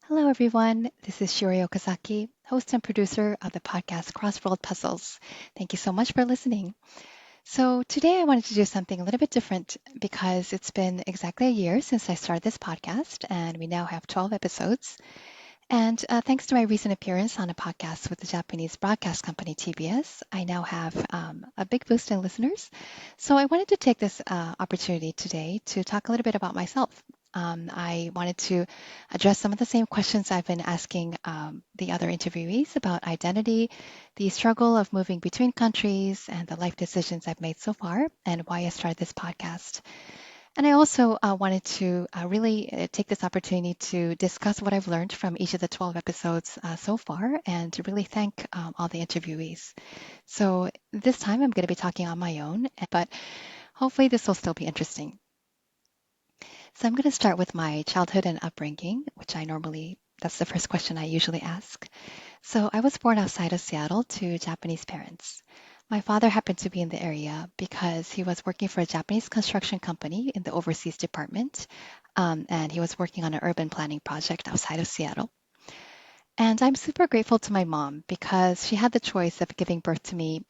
Hello, everyone. This is Shiori Okazaki, host and producer of the podcast CrossWorld Puzzles. Thank you so much for listening. So, today I wanted to do something a little bit different because it's been exactly a year since I started this podcast, and we now have 12 episodes. And thanks to my recent appearance on a podcast with the Japanese broadcast company TBS, I now have a big boost in listeners. So I wanted to take this opportunity today to talk a little bit about myself. I wanted to address some of the same questions I've been asking the other interviewees about identity, the struggle of moving between countries, and the life decisions I've made so far, and why I started this podcast. And I also wanted to really take this opportunity to discuss what I've learned from each of the 12 episodes so far and to really thank all the interviewees. So this time I'm going to be talking on my own, but hopefully this will still be interesting. So I'm going to start with my childhood and upbringing, which that's the first question I usually ask. So I was born outside of Seattle to Japanese parents. My father happened to be in the area because he was working for a Japanese construction company in the overseas department, and he was working on an urban planning project outside of Seattle. And I'm super grateful to my mom because she had the choice of giving birth to me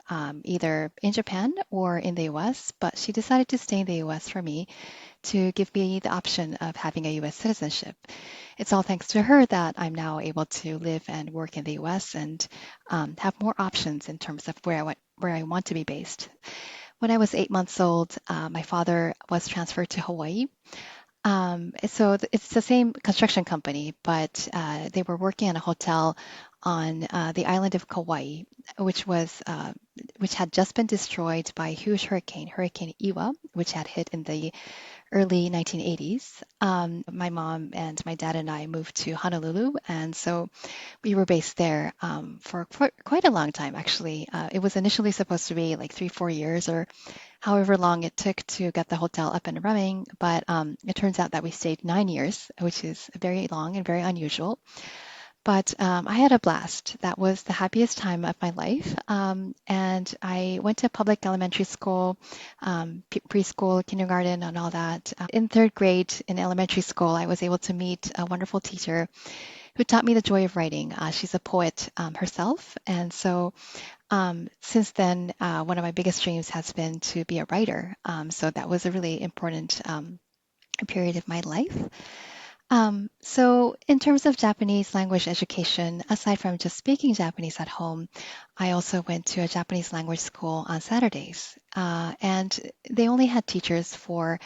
either in Japan or in the US, but she decided to stay in the US for me to give me the option of having a US citizenship. It's all thanks to her that I'm now able to live and work in the US and have more options in terms of where I want to be based. When I was 8 months old, my father was transferred to Hawaii. It's the same construction company, but they were working on a hotel on the island of Kauai, which had just been destroyed by a huge hurricane, Hurricane Iwa, which had hit in the early 1980s. My mom and my dad and I moved to Honolulu, and so we were based there for quite a long time, actually. It was initially supposed to be like 3, 4 years or however long it took to get the hotel up and running, but it turns out that we stayed 9 years, which is very long and very unusual. But I had a blast. That was the happiest time of my life. And I went to public elementary school, preschool, kindergarten, and all that. In third grade in elementary school, I was able to meet a wonderful teacher who taught me the joy of writing. She's a poet herself. And so since then, one of my biggest dreams has been to be a writer. So that was a really important period of my life. So, in terms of Japanese language education, aside from just speaking Japanese at home, I also went to a Japanese language school on Saturdays. And they only had teachers for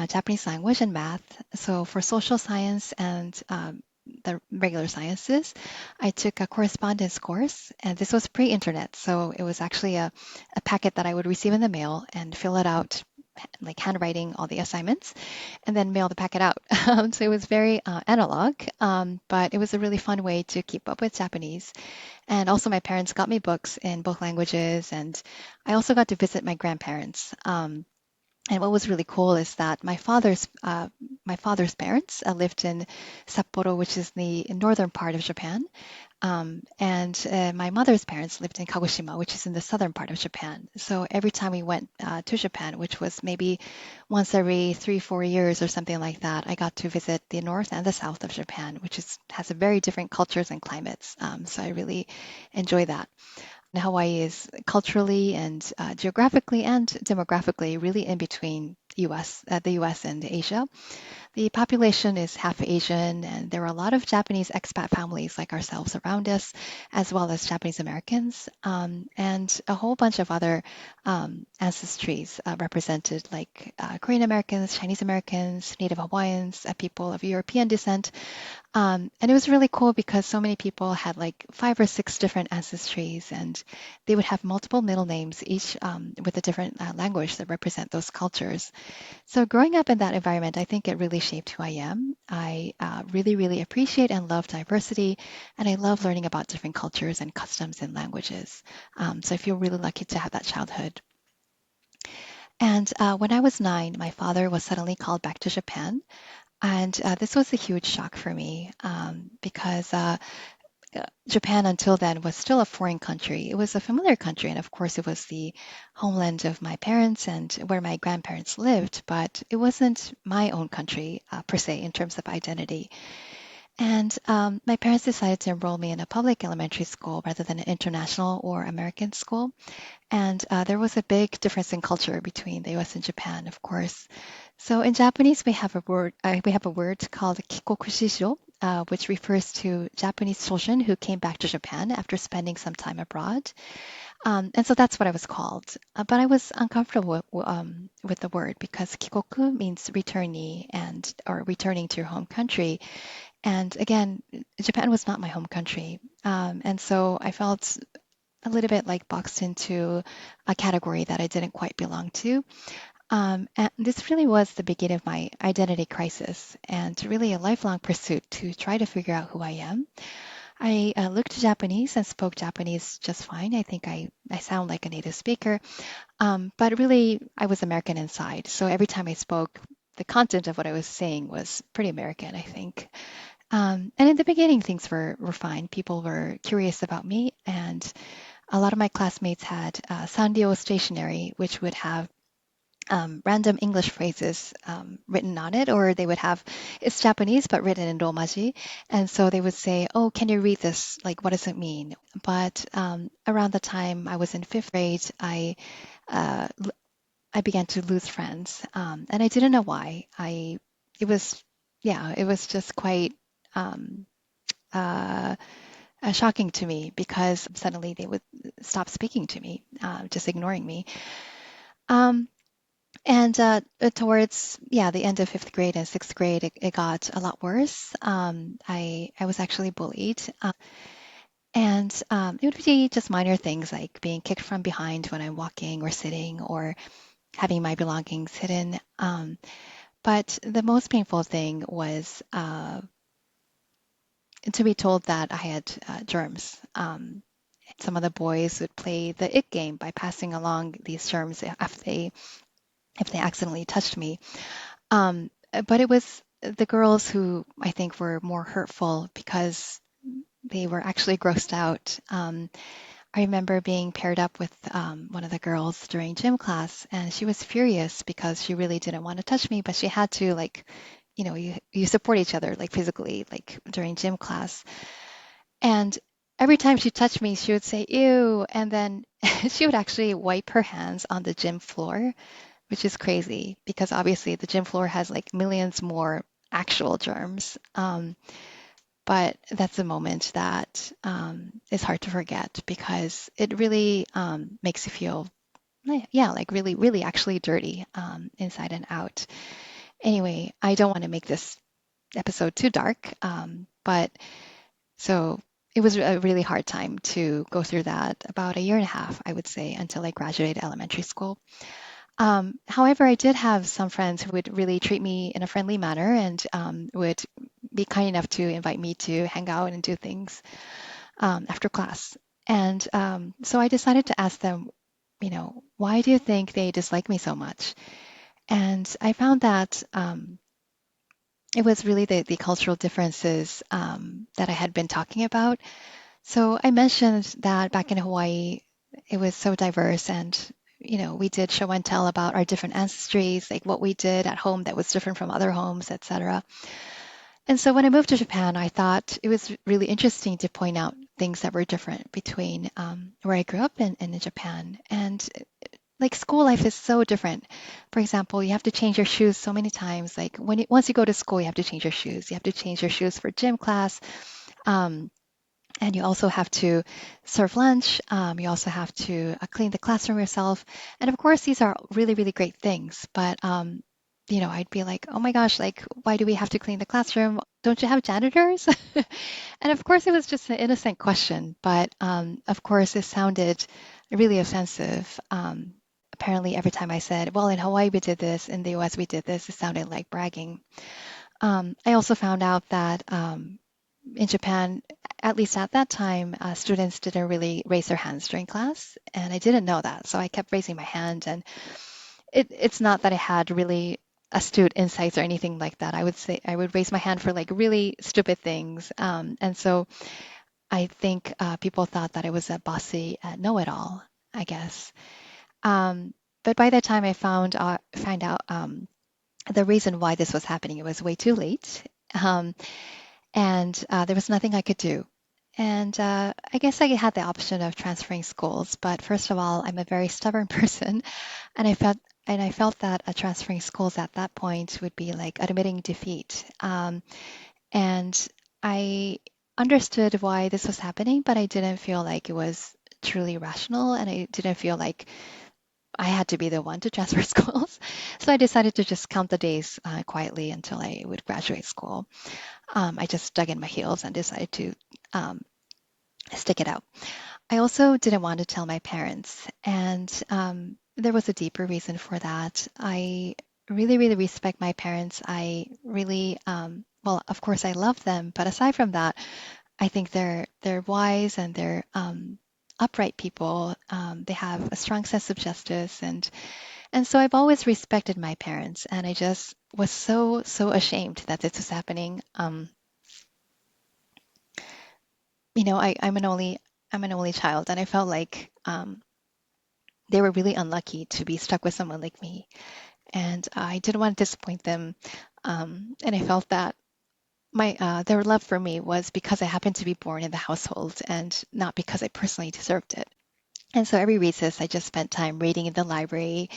Japanese language and math. So, for social science and the regular sciences, I took a correspondence course, and this was pre-internet. So, it was actually a packet that I would receive in the mail and fill it out like handwriting all the assignments and then mail the packet out. So it was very analog, but it was a really fun way to keep up with Japanese. And also, my parents got me books in both languages, and I also got to visit my grandparents. And what was really cool is that my father's parents lived in Sapporo, which is the northern part of Japan, and my mother's parents lived in Kagoshima, which is in the southern part of Japan. So every time we went to Japan, which was maybe once every 3, 4 years or something like that, I got to visit the north and the south of Japan, which has a very different cultures and climates. So I really enjoy that. Hawaii is culturally and geographically and demographically really in between the U.S. and Asia. The population is half Asian, and there are a lot of Japanese expat families like ourselves around us, as well as Japanese Americans, and a whole bunch of other ancestries represented, like Korean Americans, Chinese Americans, Native Hawaiians, people of European descent. And it was really cool because so many people had like 5 or 6 different ancestries, and they would have multiple middle names, each with a different language that represent those cultures. So growing up in that environment, I think it really shaped who I am. I really, really appreciate and love diversity, and I love learning about different cultures and customs and languages. So I feel really lucky to have that childhood. And when I was 9, my father was suddenly called back to Japan. And this was a huge shock for me because Japan until then was still a foreign country. It was a familiar country, and of course, it was the homeland of my parents and where my grandparents lived, but it wasn't my own country per se in terms of identity. And my parents decided to enroll me in a public elementary school rather than an international or American school. And there was a big difference in culture between the U.S. and Japan, of course. So in Japanese, we have a word called kikokushisho, which refers to Japanese children who came back to Japan after spending some time abroad. And so that's what I was called. But I was uncomfortable with the word because kikoku means returnee and or returning to your home country. And again, Japan was not my home country. And so I felt a little bit like boxed into a category that I didn't quite belong to. And this really was the beginning of my identity crisis and really a lifelong pursuit to try to figure out who I am. I looked Japanese and spoke Japanese just fine. I think I sound like a native speaker, but really I was American inside. So every time I spoke, the content of what I was saying was pretty American, I think. And in the beginning, things were fine. People were curious about me, and a lot of my classmates had Sanrio stationery, which would have random English phrases written on it, or they would have it's Japanese but written in Romaji, and so they would say, "Oh, can you read this? Like, what does it mean?" But around the time I was in fifth grade, uh, I began to lose friends, and I didn't know why. It was yeah, it was just quite. Um, uh, Shocking to me because suddenly they would stop speaking to me, just ignoring me. Um, and towards the end of fifth grade and sixth grade, it got a lot worse. I was actually bullied, and it would be just minor things like being kicked from behind when I'm walking or sitting, or having my belongings hidden. But the most painful thing was to be told that I had germs. Some of the boys would play the it game by passing along these germs if they accidentally touched me. But it was the girls who I think were more hurtful because they were actually grossed out. I remember being paired up with one of the girls during gym class, and she was furious because she really didn't want to touch me, but she had to, like, you support each other like physically, like during gym class. And every time she touched me, she would say, ew. And then she would actually wipe her hands on the gym floor, which is crazy because obviously the gym floor has like millions more actual germs. But that's a moment that is hard to forget because it really makes you feel, yeah, like really, really actually dirty inside and out. Anyway, I don't want to make this episode too dark, but so it was a really hard time to go through that, about a year and a half, I would say, until I graduated elementary school. However, I did have some friends who would really treat me in a friendly manner and would be kind enough to invite me to hang out and do things after class. And so I decided to ask them, why do you think they dislike me so much? And I found that it was really the cultural differences that I had been talking about. So I mentioned that back in Hawaii, it was so diverse, and we did show and tell about our different ancestries, like what we did at home that was different from other homes, etc. And so when I moved to Japan, I thought it was really interesting to point out things that were different between where I grew up and in Japan. And like school life is so different. For example, you have to change your shoes so many times. Like once you go to school, you have to change your shoes. You have to change your shoes for gym class. Um, and you also have to serve lunch. You also have to clean the classroom yourself. And of course, these are really, really great things. But I'd be like, oh my gosh, like, why do we have to clean the classroom? Don't you have janitors? And of course, it was just an innocent question. But of course, it sounded really offensive. Apparently, every time I said, well, in Hawaii we did this, in the US we did this, it sounded like bragging. I also found out that in Japan, at least at that time, students didn't really raise their hands during class, and I didn't know that, so I kept raising my hand. And it's not that I had really astute insights or anything like that. I would say I would raise my hand for like really stupid things, and so I think people thought that I was a bossy know-it-all, I guess. Um, but by the time I find out the reason why this was happening, it was way too late. Um, and there was nothing I could do. And I guess I had the option of transferring schools, but first of all, I'm a very stubborn person, and I felt that transferring schools at that point would be like admitting defeat. And I understood why this was happening, but I didn't feel like it was truly rational, and I didn't feel like I had to be the one to transfer schools. So I decided to just count the days quietly until I would graduate school. I just dug in my heels and decided to um, stick it out. I also didn't want to tell my parents, and there was a deeper reason for that. I really, really respect my parents. I really, well, of course, I love them, but aside from that, I think they're wise and they're upright people. They have a strong sense of justice, and so I've always respected my parents, and I just was so ashamed that this was happening. I'm an only child, and I felt like they were really unlucky to be stuck with someone like me, and I didn't want to disappoint them. And I felt that my their love for me was because I happened to be born in the household, and not because I personally deserved it. And so every recess, I just spent time reading in the library,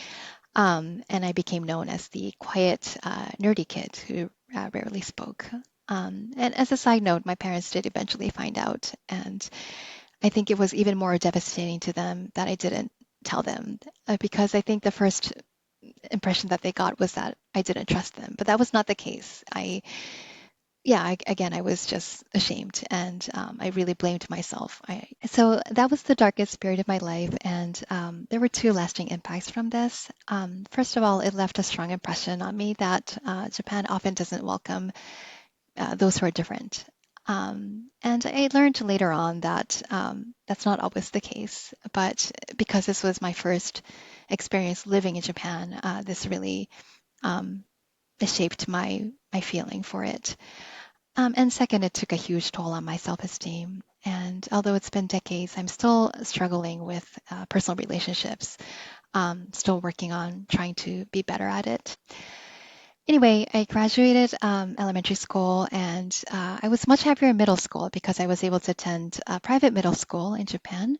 and I became known as the quiet, nerdy kid who rarely spoke. And as a side note, my parents did eventually find out, and I think it was even more devastating to them that I didn't tell them, because I think the first impression that they got was that I didn't trust them, but that was not the case. Again, I was just ashamed, and I really blamed myself. So that was the darkest period of my life, and there were two lasting impacts from this. First of all, it left a strong impression on me that Japan often doesn't welcome those who are different. And I learned later on that that's not always the case, but because this was my first experience living in Japan, this really um, shaped my feeling for it. And second, it took a huge toll on my self-esteem. And although it's been decades, I'm still struggling with personal relationships, still working on trying to be better at it. Anyway, I graduated elementary school, and I was much happier in middle school because I was able to attend a private middle school in Japan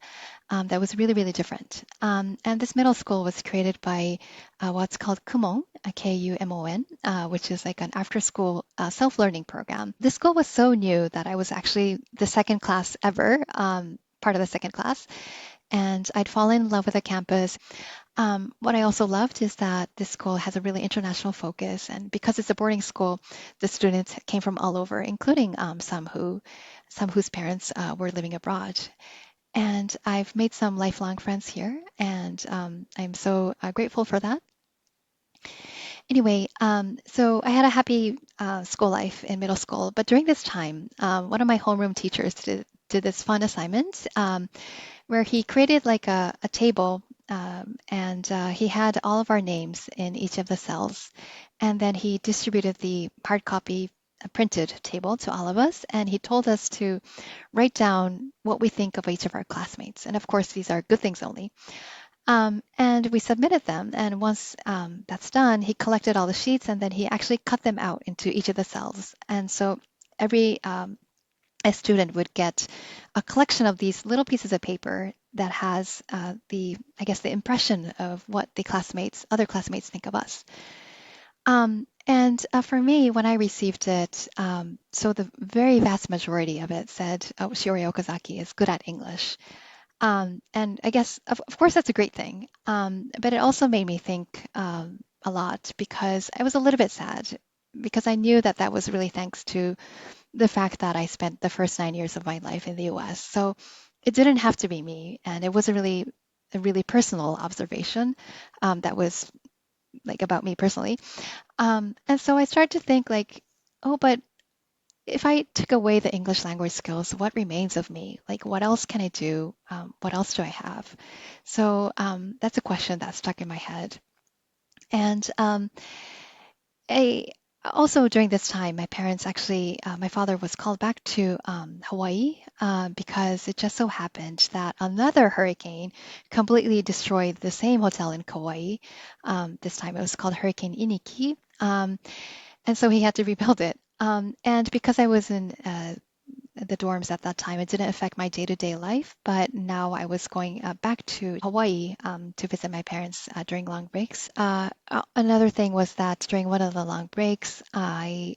that was really, really different. And this middle school was created by what's called Kumon, Kumon, which is like an after-school self-learning program. This school was so new that I was actually the second class ever, part of the second class, and I'd fallen in love with the campus. What I also loved is that this school has a really international focus, and because it's a boarding school, the students came from all over, including some whose parents were living abroad. And I've made some lifelong friends here, and I'm so grateful for that. Anyway, so I had a happy school life in middle school, but during this time, one of my homeroom teachers did this fun assignment. Where he created like a table, and he had all of our names in each of the cells. And then he distributed the hard copy printed table to all of us. And he told us to write down what we think of each of our classmates. And of course, these are good things only. And we submitted them. And once that's done, he collected all the sheets and then he actually cut them out into each of the cells. And so every a student would get a collection of these little pieces of paper that has I guess, the impression of what the other classmates think of us. And for me, when I received it, so the very vast majority of it said, oh, Shiori Okazaki is good at English. And I guess, of course, that's a great thing. But it also made me think a lot because I was a little bit sad because I knew that that was really thanks to the fact that I spent the first 9 years of my life in the US. So it didn't have to be me. And it was a really personal observation that was like about me personally. And so I started to think like, oh, but if I took away the English language skills, what remains of me? Like, what else can I do? What else do I have? So that's a question that stuck in my head. And I also during this time, my parents actually, my father was called back to Hawaii because it just so happened that another hurricane completely destroyed the same hotel in Kauai. This time it was called Hurricane Iniki. And so he had to rebuild it. And because I was in the dorms at that time, it didn't affect my day-to-day life. But now I was going back to Hawaii to visit my parents during long breaks. Another thing was that during one of the long breaks, I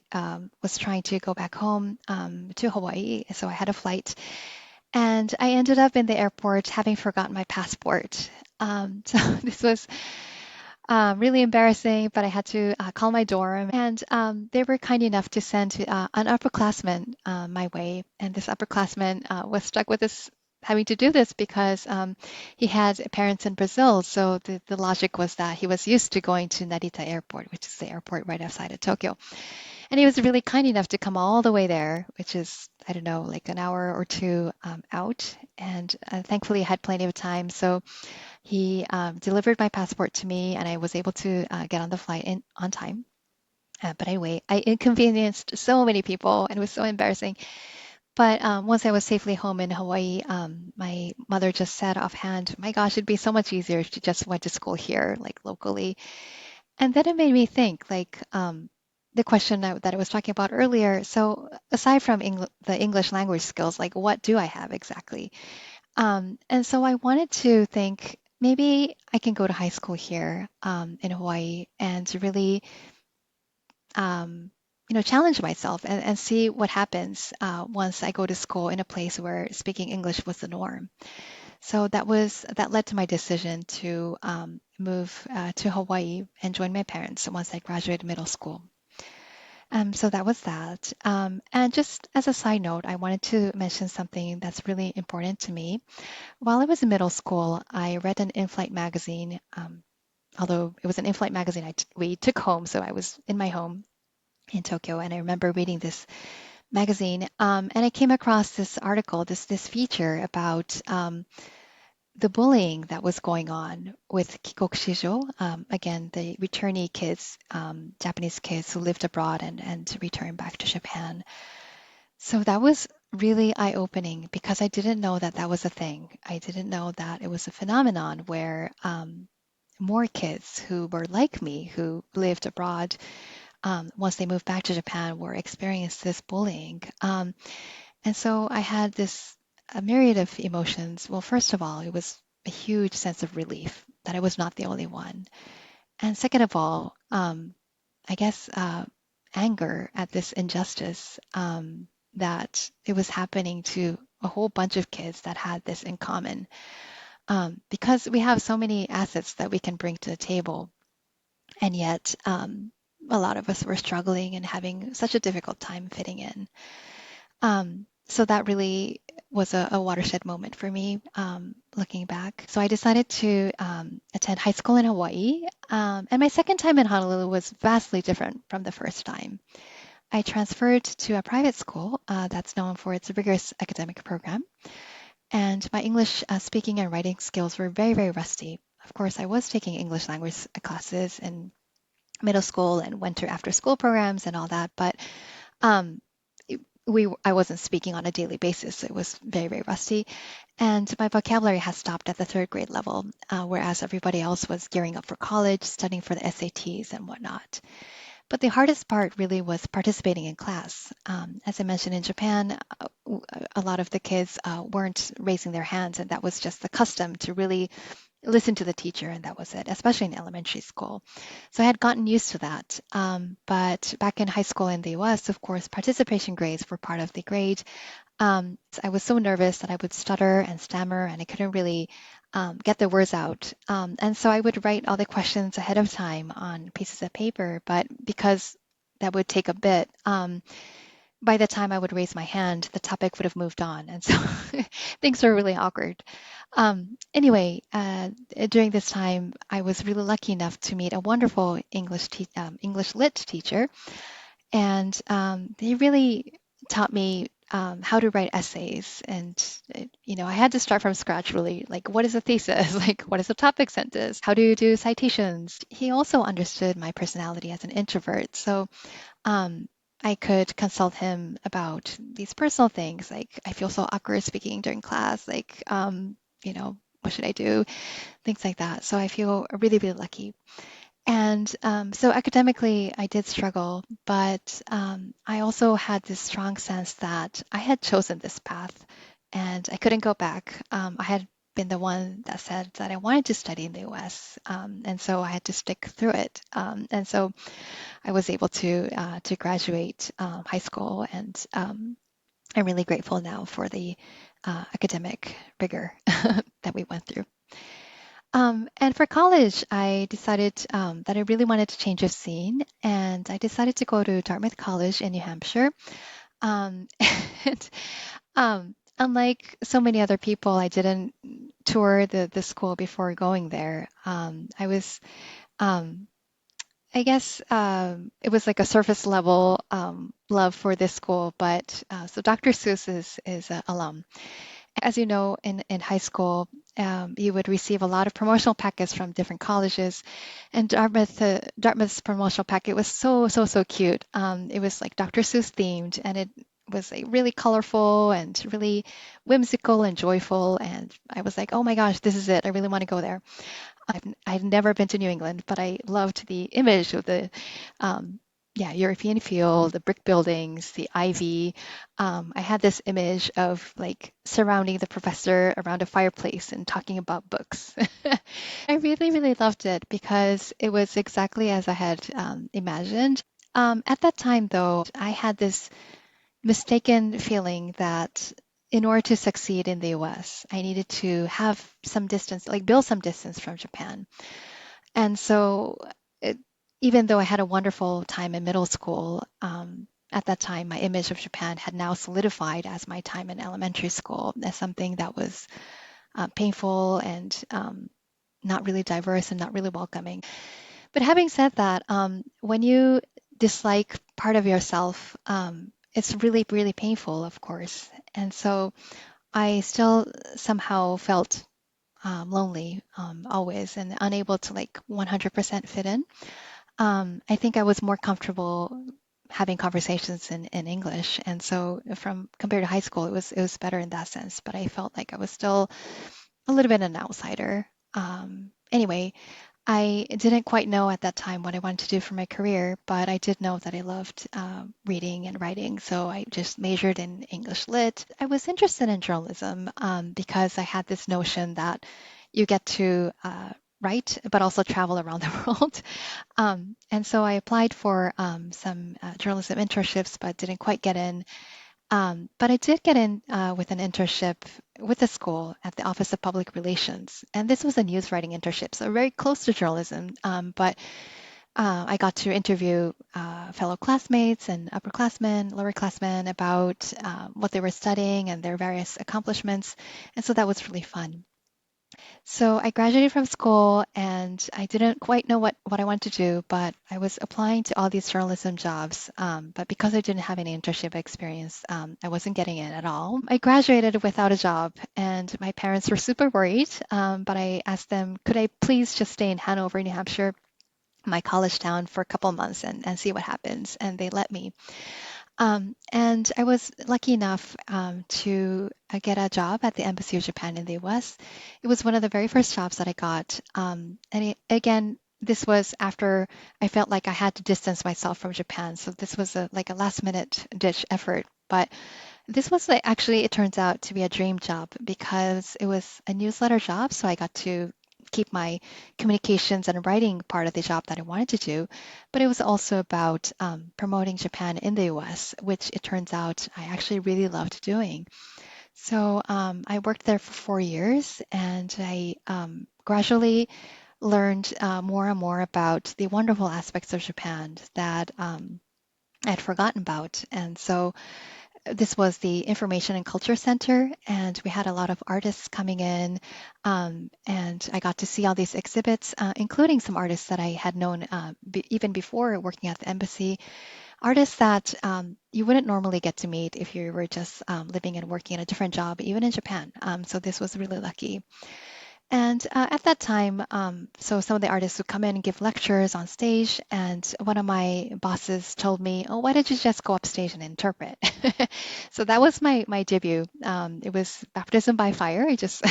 was trying to go back home to Hawaii. So I had a flight, and I ended up in the airport having forgotten my passport. So this was really embarrassing, but I had to call my dorm, and they were kind enough to send an upperclassman my way. And this upperclassman was stuck with this, having to do this because he had parents in Brazil. So the logic was that he was used to going to Narita Airport, which is the airport right outside of Tokyo. And he was really kind enough to come all the way there, which is, I don't know, like an hour or two out. And thankfully, I had plenty of time. So he delivered my passport to me, and I was able to get on the flight on time. But anyway, I inconvenienced so many people, and it was so embarrassing. But once I was safely home in Hawaii, my mother just said offhand, "My gosh, it'd be so much easier if you just went to school here, like locally." And then it made me think, like the question that I was talking about earlier. So aside from the English language skills, like what do I have exactly? And so I wanted to think maybe I can go to high school here in Hawaii and to really, um, challenge myself and see what happens once I go to school in a place where speaking English was the norm. So that led to my decision to move to Hawaii and join my parents once I graduated middle school. So that was that. And just as a side note, I wanted to mention something that's really important to me. While I was in middle school, I read an in-flight magazine, although it was an in-flight magazine we took home, so I was in my home in Tokyo, and I remember reading this magazine, and I came across this article, this feature about the bullying that was going on with Kikokushijo, again, the returnee kids, Japanese kids who lived abroad and returned back to Japan. So that was really eye-opening because I didn't know that that was a thing. I didn't know that it was a phenomenon where more kids who were like me, who lived abroad, once they moved back to Japan, were experienced this bullying. And so I had this a myriad of emotions. Well, first of all, it was a huge sense of relief that I was not the only one. And second of all, I guess anger at this injustice that it was happening to a whole bunch of kids that had this in common. Because we have so many assets that we can bring to the table, and yet a lot of us were struggling and having such a difficult time fitting in. So that really was a watershed moment for me looking back. So I decided to attend high school in Hawaii. And my second time in Honolulu was vastly different from the first time. I transferred to a private school that's known for its rigorous academic program. And my English speaking and writing skills were very, very rusty. Of course, I was taking English language classes in middle school and went to after school programs and all that, but um, I wasn't speaking on a daily basis. So it was very, very rusty. And my vocabulary had stopped at the third grade level, whereas everybody else was gearing up for college, studying for the SATs and whatnot. But the hardest part really was participating in class. As I mentioned, in Japan, a lot of the kids weren't raising their hands, and that was just the custom to really listen to the teacher, and that was it, especially in elementary school. So I had gotten used to that. But back in high school in the US, of course, participation grades were part of the grade. So I was so nervous that I would stutter and stammer, and I couldn't really get the words out. And so I would write all the questions ahead of time on pieces of paper, but because that would take a bit, by the time I would raise my hand, the topic would have moved on. And so things were really awkward. Anyway, during this time, I was really lucky enough to meet a wonderful English lit teacher, and they really taught me how to write essays. And I had to start from scratch, really. Like, what is a thesis? Like, what is a topic sentence? How do you do citations? He also understood my personality as an introvert, so um, I could consult him about these personal things, like I feel so awkward speaking during class, like what should I do? Things like that. So I feel really, really lucky. And so academically, I did struggle, but I also had this strong sense that I had chosen this path and I couldn't go back. I had been the one that said that I wanted to study in the US, and so I had to stick through it. And so I was able to graduate high school, and I'm really grateful now for the academic rigor that we went through. And for college, I decided that I really wanted to change of scene, and I decided to go to Dartmouth College in New Hampshire. Um, and unlike so many other people, I didn't tour the school before going there. Um, I guess it was like a surface level love for this school, but so Dr. Seuss is an alum. As you know, in high school, you would receive a lot of promotional packets from different colleges, and Dartmouth's promotional packet was so cute. It was like Dr. Seuss themed, and it was like really colorful and really whimsical and joyful. And I was like, oh my gosh, this is it! I really want to go there. I'd never been to New England, but I loved the image of the yeah, European feel, the brick buildings, the ivy. I had this image of like surrounding the professor around a fireplace and talking about books. I really loved it because it was exactly as I had imagined. At that time, though, I had this mistaken feeling that in order to succeed in the US, I needed to have some distance, like build some distance from Japan. And so, it, even though I had a wonderful time in middle school, at that time, my image of Japan had now solidified as my time in elementary school as something that was painful and not really diverse and not really welcoming. But having said that, when you dislike part of yourself, it's really painful, of course. And so I still somehow felt lonely always and unable to like 100% fit in. I think I was more comfortable having conversations in English, and so from compared to high school, it was better in that sense. But I felt like I was still a little bit an outsider. Anyway, I didn't quite know at that time what I wanted to do for my career, but I did know that I loved reading and writing, so I just majored in English Lit. I was interested in journalism because I had this notion that you get to write, but also travel around the world. And so I applied for some journalism internships, but didn't quite get in. But I did get in with an internship with the school at the Office of Public Relations. And this was a news writing internship, so very close to journalism. But I got to interview fellow classmates and upperclassmen, lowerclassmen about what they were studying and their various accomplishments. And so that was really fun. So I graduated from school and I didn't quite know what I wanted to do, but I was applying to all these journalism jobs. But because I didn't have any internship experience, I wasn't getting it at all. I graduated without a job and my parents were super worried. But I asked them, could I please just stay in Hanover, New Hampshire, my college town, for a couple months and see what happens? And they let me. And I was lucky enough to get a job at the Embassy of Japan in the US. It was one of the very first jobs that I got. Again, this was after I felt like I had to distance myself from Japan. So this was like a last minute ditch effort. But this was like, actually, it turns out to be a dream job because it was a newsletter job. So I got to keep my communications and writing part of the job that I wanted to do. But it was also about promoting Japan in the US, which it turns out I actually really loved doing. So I worked there for 4 years and I gradually learned more and more about the wonderful aspects of Japan that I'd forgotten about. And so this was the Information and Culture Center, and we had a lot of artists coming in, and I got to see all these exhibits, including some artists that I had known even before working at the embassy, artists that you wouldn't normally get to meet if you were just living and working in a different job, even in Japan. So this was really lucky. And at that time, so some of the artists would come in and give lectures on stage, and one of my bosses told me, "Oh, why don't you just go upstage and interpret?" So that was my debut. It was baptism by fire. I just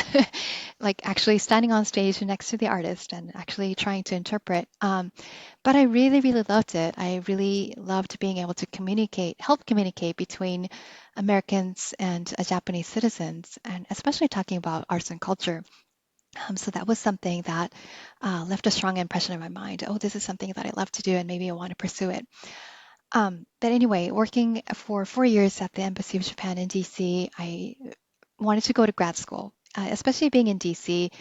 like actually standing on stage next to the artist and actually trying to interpret. But I really, really loved it. I really loved being able to help communicate between Americans and Japanese citizens, and especially talking about arts and culture. So that was something that left a strong impression in my mind. Oh, this is something that I love to do, and maybe I want to pursue it. But anyway, working for 4 years at the Embassy of Japan in DC, I wanted to go to grad school, especially being in DC.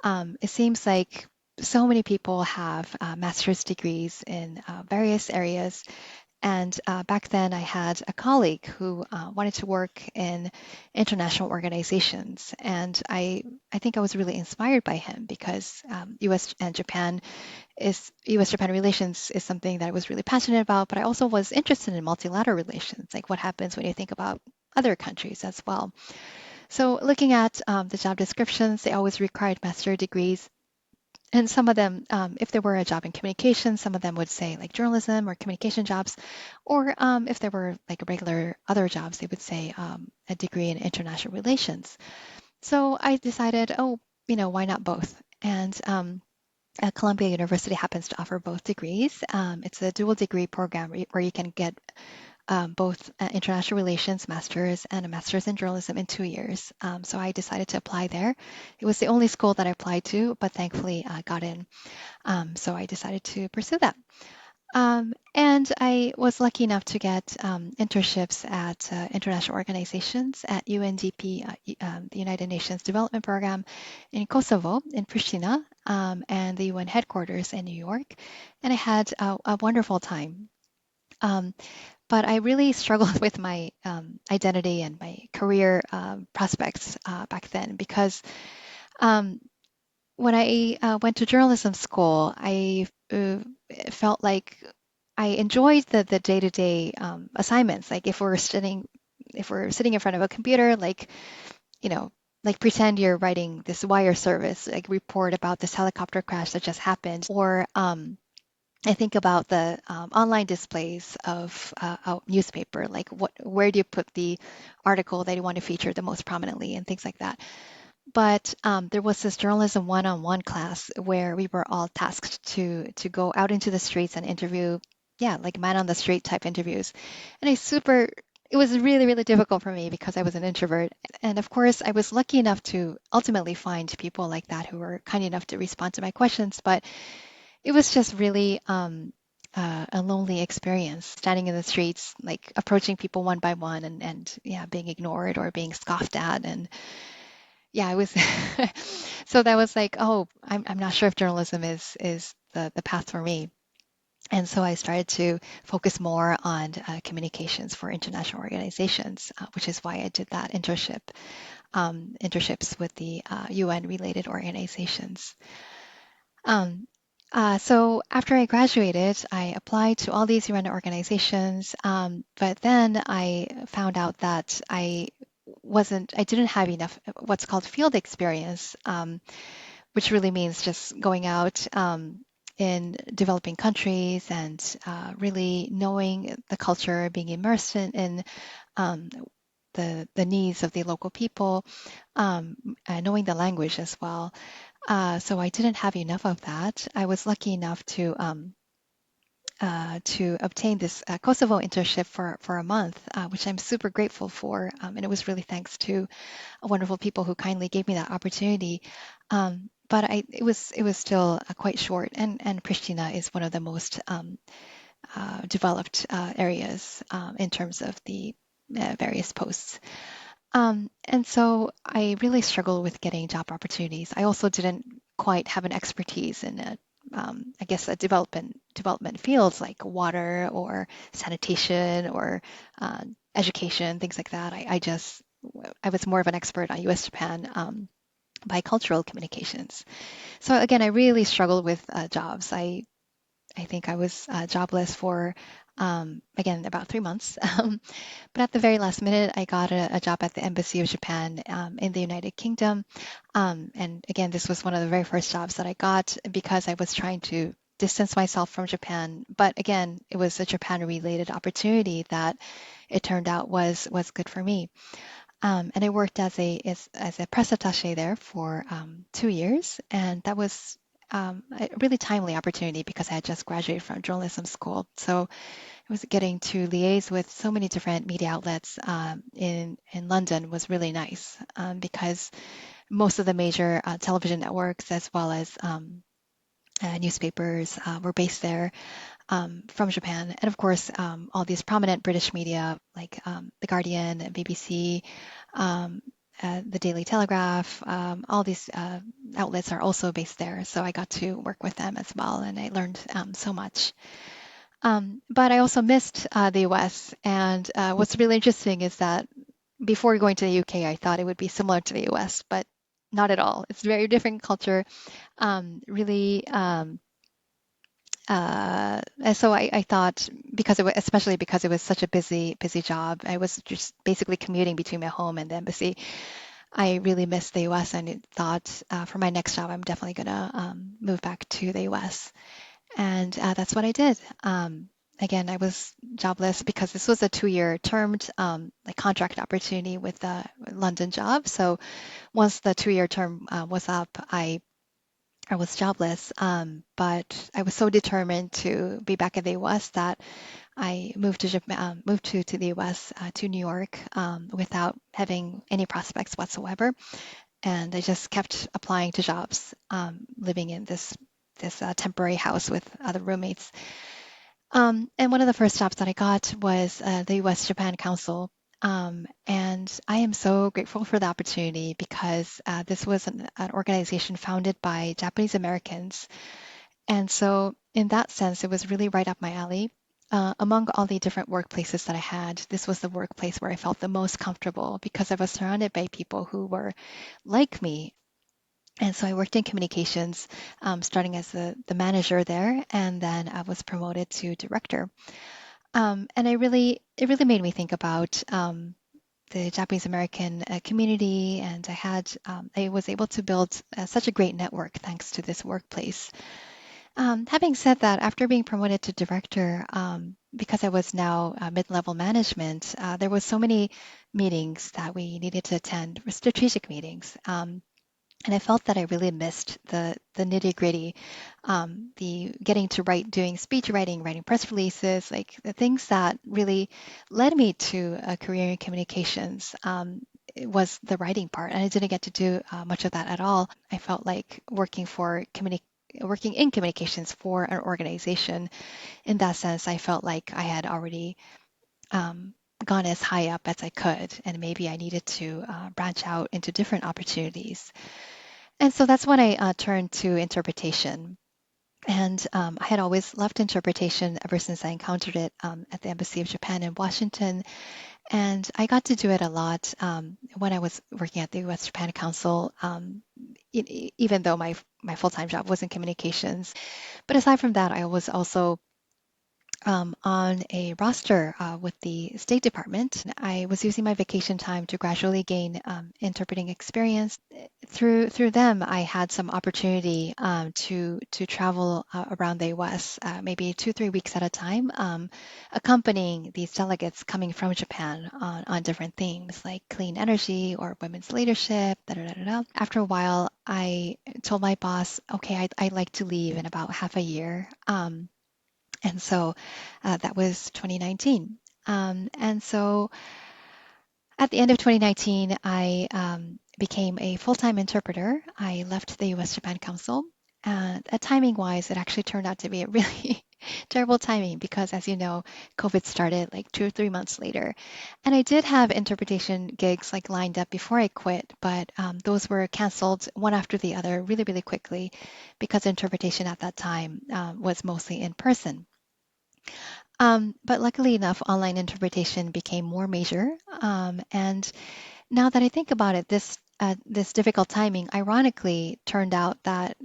It seems like so many people have master's degrees in various areas, and back then, I had a colleague who wanted to work in international organizations, and I think I was really inspired by him because U.S. Japan relations is something that I was really passionate about, but I also was interested in multilateral relations, like what happens when you think about other countries as well. So looking at the job descriptions, they always required master degrees. And some of them, if there were a job in communication, some of them would say like journalism or communication jobs. Or if there were like regular other jobs, they would say a degree in international relations. So I decided, oh, why not both? And Columbia University happens to offer both degrees. It's a dual degree program where you can get both international relations master's and a master's in journalism in 2 years. So I decided to apply there. It was the only school that I applied to, but thankfully got in. So I decided to pursue that. And I was lucky enough to get internships at international organizations at UNDP, the United Nations Development Program in Kosovo, in Pristina, and the UN headquarters in New York. And I had a wonderful time. Um, but I really struggled with my identity and my career prospects back then because um, when I went to journalism school, I felt like I enjoyed the day-to-day assignments. Like if we're sitting in front of a computer, you know, like pretend you're writing this wire service, like report about this helicopter crash that just happened, or I think about the online displays of a newspaper, like where do you put the article that you want to feature the most prominently and things like that. But there was this journalism one-on-one class where we were all tasked to go out into the streets and interview, yeah, like man on the street type interviews. And it was really, really difficult for me because I was an introvert. And of course, I was lucky enough to ultimately find people like that who were kind enough to respond to my questions. But it was just really a lonely experience, standing in the streets, like approaching people one by one and yeah, being ignored or being scoffed at. And yeah, I was so that was like, oh, I'm not sure if journalism is the path for me. And so I started to focus more on communications for international organizations, which is why I did that internships with the UN related organizations. Um, so after I graduated, I applied to all these UN organizations, but then I found out that I didn't have enough what's called field experience, which really means just going out in developing countries and really knowing the culture, being immersed in um, the needs of the local people, and knowing the language as well. So I didn't have enough of that. I was lucky enough to obtain this Kosovo internship for a month, which I'm super grateful for. And it was really thanks to wonderful people who kindly gave me that opportunity. But it was still quite short, and Pristina is one of the most developed areas in terms of the various posts. And so I really struggled with getting job opportunities. I also didn't quite have an expertise in I guess, development fields like water or sanitation or education, things like that. I was more of an expert on U.S. Japan bicultural communications. So again, I really struggled with jobs. I think I was jobless for again, about 3 months. But at the very last minute, I got a job at the Embassy of Japan in the United Kingdom. And again, this was one of the very first jobs that I got because I was trying to distance myself from Japan. But again, it was a Japan-related opportunity that it turned out was good for me. And I worked as a press attaché there for 2 years, and that was a really timely opportunity because I had just graduated from journalism school. So I was getting to liaise with so many different media outlets in London was really nice because most of the major television networks as well as newspapers were based there from Japan. And of course, all these prominent British media like The Guardian, BBC, um, the Daily Telegraph, all these outlets are also based there. So I got to work with them as well, and I learned so much. But I also missed the US. And what's really interesting is that before going to the UK, I thought it would be similar to the US, but not at all. It's a very different culture. Really. And so I thought because it was, especially because it was such a busy job, I was just basically commuting between my home and the embassy. I really missed the US and thought for my next job, I'm definitely gonna move back to the US. And that's what I did. Again, I was jobless because this was a 2-year termed like contract opportunity with a London job. So once the 2-year term was up, I was jobless, but I was so determined to be back in the U.S. that I moved to Japan, moved to the U.S. To New York without having any prospects whatsoever, and I just kept applying to jobs, living in this temporary house with other roommates. And one of the first jobs that I got was the U.S. Japan Council. And I am so grateful for the opportunity because this was an organization founded by Japanese Americans. And so, in that sense, it was really right up my alley. Among all the different workplaces that I had, this was the workplace where I felt the most comfortable because I was surrounded by people who were like me. And so I worked in communications, starting as the manager there, and then I was promoted to director. And it really made me think about the Japanese American community, and I was able to build such a great network thanks to this workplace. Having said that, after being promoted to director, because I was now mid-level management, there was so many meetings that we needed to attend, strategic meetings. And I felt that I really missed the nitty-gritty, the getting to write, doing speech writing, writing press releases, like the things that really led me to a career in communications. It was the writing part, and I didn't get to do much of that at all. I felt like working in communications for an organization. In that sense, I felt like I had already um, gone as high up as I could, and maybe I needed to branch out into different opportunities. And so that's when I turned to interpretation. And I had always loved interpretation ever since I encountered it at the Embassy of Japan in Washington. And I got to do it a lot when I was working at the U.S. Japan Council, even though my full-time job was in communications. But aside from that, I was also on a roster with the State Department. I was using my vacation time to gradually gain interpreting experience. Through them, I had some opportunity to travel around the U.S. Maybe 2-3 weeks at a time, accompanying these delegates coming from Japan on different themes like clean energy or women's leadership. Da, da, da, da, da. After a while, I told my boss, okay, I'd like to leave in about half a year. And so that was 2019. And so at the end of 2019, I became a full-time interpreter. I left the U.S. Japan Council. Timing wise, it actually turned out to be a really terrible timing because, as you know, COVID started like 2 or 3 months later. And I did have interpretation gigs like lined up before I quit, but those were canceled one after the other really, really quickly because interpretation at that time was mostly in person. But luckily enough, online interpretation became more major. And now that I think about it, this difficult timing ironically turned out that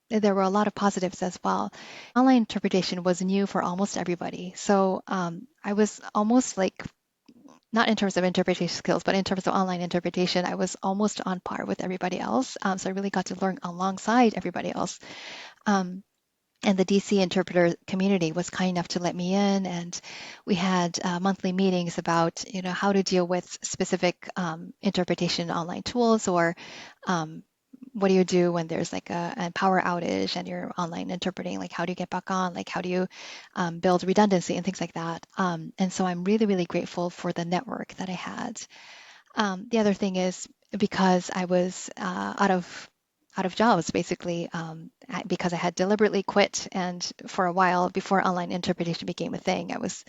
there were a lot of positives as well. Online interpretation was new for almost everybody. So I was almost like, not in terms of interpretation skills, but in terms of online interpretation, I was almost on par with everybody else. So I really got to learn alongside everybody else. Um, and the DC interpreter community was kind enough to let me in, and we had monthly meetings about how to deal with specific interpretation online tools, or what do you do when there's like a power outage and you're online interpreting, like how do you get back on, like how do you build redundancy and things like that. And so I'm really, really grateful for the network that I had. The other thing is, because I was out of jobs basically, because I had deliberately quit, and for a while before online interpretation became a thing, I was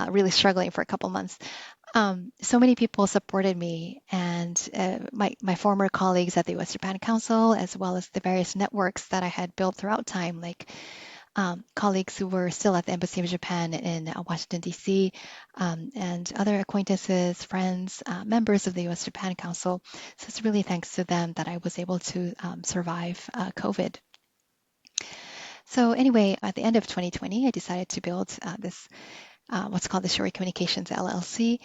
really struggling for a couple months. So many people supported me, and my former colleagues at the U.S. Japan Council, as well as the various networks that I had built throughout time, like colleagues who were still at the Embassy of Japan in Washington, D.C., and other acquaintances, friends, members of the U.S. Japan Council. So it's really thanks to them that I was able to survive COVID. So anyway, at the end of 2020, I decided to build this what's called the Shiori Communications LLC.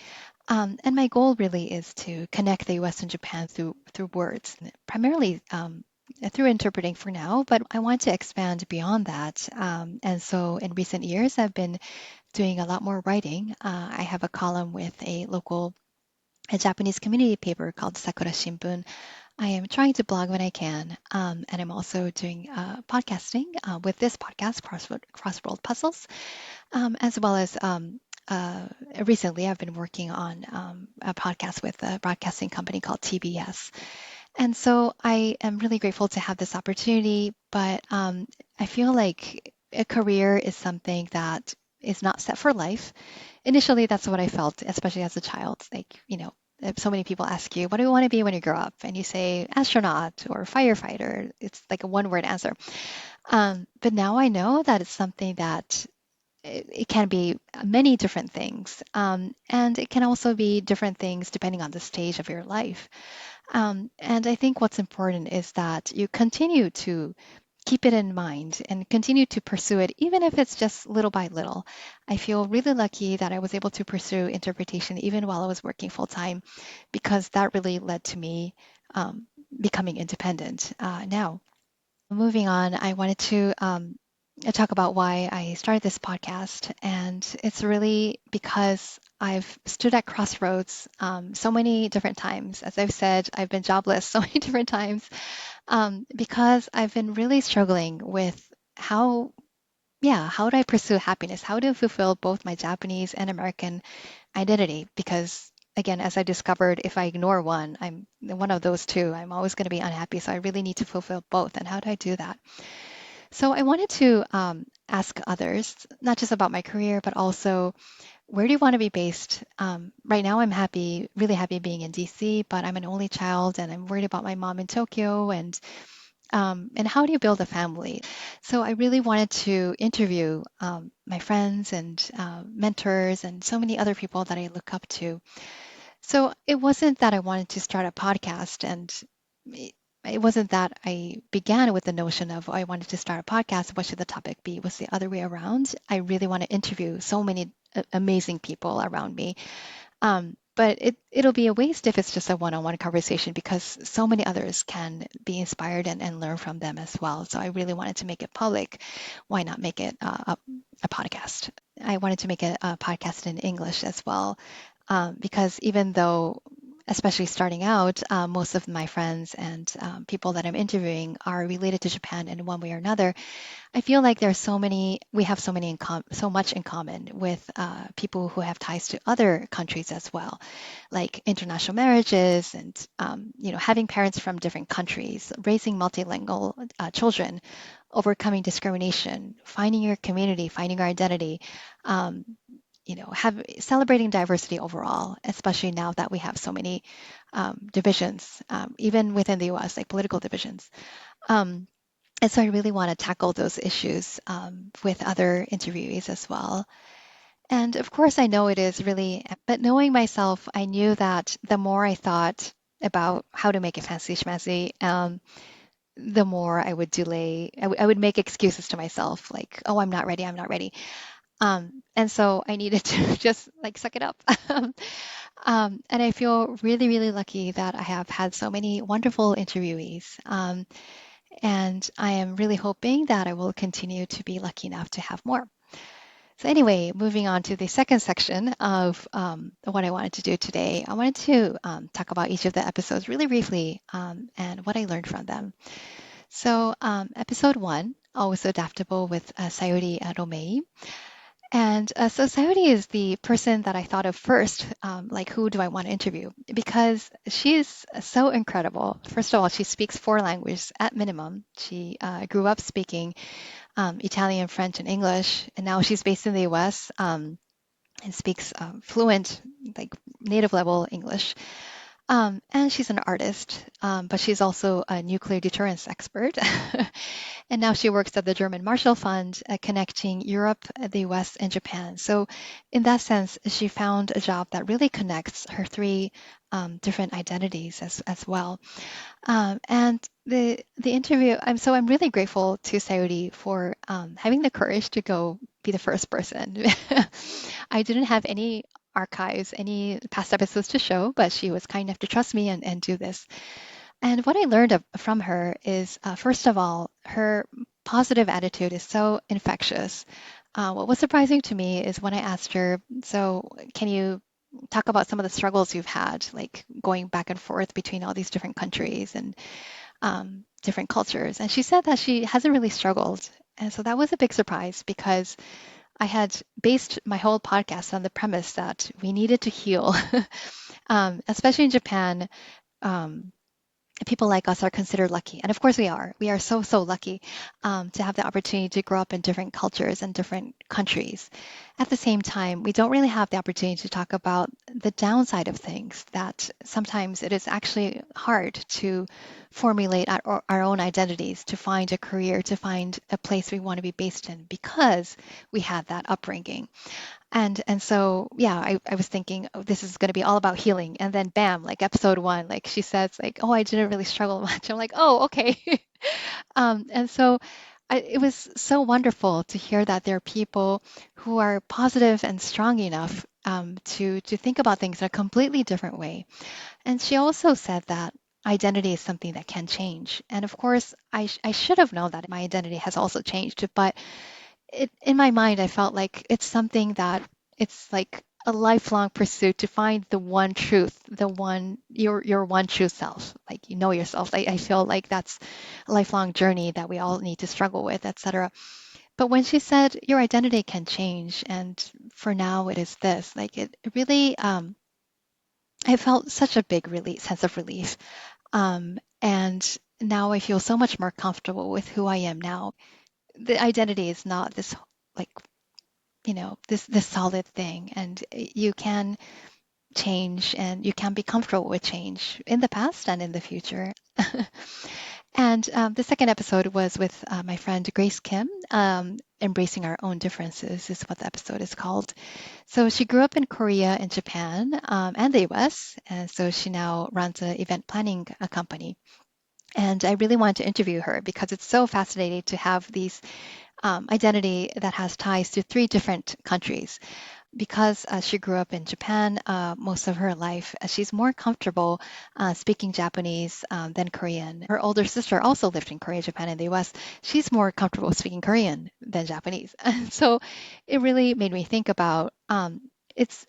And my goal really is to connect the U.S. and Japan through words, primarily through interpreting for now, but I want to expand beyond that. And so in recent years, I've been doing a lot more writing. I have a column with a Japanese community paper called Sakura Shimbun. I am trying to blog when I can, and I'm also doing podcasting with this podcast, CrossWorld Puzzles, as well as uh, recently I've been working on a podcast with a broadcasting company called TBS. And so I am really grateful to have this opportunity, but I feel like a career is something that is not set for life. Initially, that's what I felt, especially as a child. Like, if so many people ask you, what do you want to be when you grow up? And you say astronaut or firefighter. It's like a one word answer. But now I know that it's something that it can be many different things. And it can also be different things depending on the stage of your life. And I think what's important is that you continue to keep it in mind and continue to pursue it, even if it's just little by little. I feel really lucky that I was able to pursue interpretation even while I was working full time, because that really led to me becoming independent now. Moving on, I wanted to talk about why I started this podcast. And it's really because I've stood at crossroads so many different times. As I've said, I've been jobless so many different times because I've been really struggling with how, yeah, how do I pursue happiness? How do I fulfill both my Japanese and American identity? Because again, as I discovered, if I ignore one, I'm one of those two, I'm always going to be unhappy. So I really need to fulfill both. And how do I do that? So I wanted to ask others, not just about my career, but also where do you want to be based? Right now, I'm happy, really happy being in DC, but I'm an only child and I'm worried about my mom in Tokyo, and how do you build a family? So I really wanted to interview my friends and mentors and so many other people that I look up to. So it wasn't that I wanted to start a podcast, and it it wasn't that I began with the notion of, oh, I wanted to start a podcast. What should the topic be? It was the other way around. I really want to interview so many amazing people around me. But it'll be a waste if it's just a one-on-one conversation, because so many others can be inspired and learn from them as well. So I really wanted to make it public. Why not make it a podcast? I wanted to make a podcast in English as well, because even though, especially starting out, most of my friends and people that I'm interviewing are related to Japan in one way or another, I feel like there's we have so much in common with people who have ties to other countries as well, like international marriages and having parents from different countries, raising multilingual children, overcoming discrimination, finding your community, finding your identity. Um, have celebrating diversity overall, especially now that we have so many divisions, even within the U.S., like political divisions. Um, and so I really want to tackle those issues with other interviewees as well. And of course, I know it is really, but knowing myself, I knew that the more I thought about how to make it fancy schmancy, the more I would delay. I would make excuses to myself, like, "Oh, I'm not ready. I'm not ready." And so I needed to just like suck it up. And I feel really, really lucky that I have had so many wonderful interviewees. And I am really hoping that I will continue to be lucky enough to have more. So anyway, moving on to the second section of what I wanted to do today, I wanted to talk about each of the episodes really briefly and what I learned from them. So episode one, Always Adaptable with Sayori Romei. And so Sayori is the person that I thought of first, like who do I want to interview? Because she is so incredible. First of all, she speaks four languages at minimum. She grew up speaking Italian, French, and English, and now she's based in the U.S. And speaks fluent, like native level English. And she's an artist, but she's also a nuclear deterrence expert. And now she works at the German Marshall Fund, connecting Europe, the US, and Japan. So, in that sense, she found a job that really connects her three different identities as well. And the interview, I'm really grateful to Sayuri for having the courage to go be the first person. I didn't have any archives, any past episodes to show, but she was kind enough to trust me and do this. And what I learned from her is, first of all, her positive attitude is so infectious. What was surprising to me is when I asked her, so can you talk about some of the struggles you've had, like going back and forth between all these different countries and different cultures? And she said that she hasn't really struggled. And so that was a big surprise because I had based my whole podcast on the premise that we needed to heal, especially in Japan. Um, People like us are considered lucky. And of course we are. We are so, so lucky to have the opportunity to grow up in different cultures and different countries. At the same time, we don't really have the opportunity to talk about the downside of things, that sometimes it is actually hard to formulate our own identities, to find a career, to find a place we want to be based in because we had that upbringing. And so yeah, I was thinking, oh, this is going to be all about healing, and then bam, like episode one, like she says, like, oh, I didn't really struggle much. I'm like, oh, okay. And so it was so wonderful to hear that there are people who are positive and strong enough to think about things in a completely different way. And she also said that identity is something that can change. And of course, I should have known that my identity has also changed, but in my mind, I felt like it's something that it's like a lifelong pursuit to find the one truth, the one your one true self, like you know yourself. I feel like that's a lifelong journey that we all need to struggle with, etc. But when she said your identity can change, and for now it is this, like it really, I felt such a big relief, sense of relief, and now I feel so much more comfortable with who I am now. The identity is not this like this solid thing, and you can change and you can be comfortable with change in the past and in the future. And the second episode was with my friend Grace Kim. Embracing Our Own Differences is what the episode is called. So she grew up in Korea and Japan and the US, and so she now runs an event planning company. And I really wanted to interview her because it's so fascinating to have these identity that has ties to three different countries. Because she grew up in Japan most of her life, she's more comfortable speaking Japanese than Korean. Her older sister also lived in Korea, Japan, and the US. She's more comfortable speaking Korean than Japanese. And so it really made me think about it's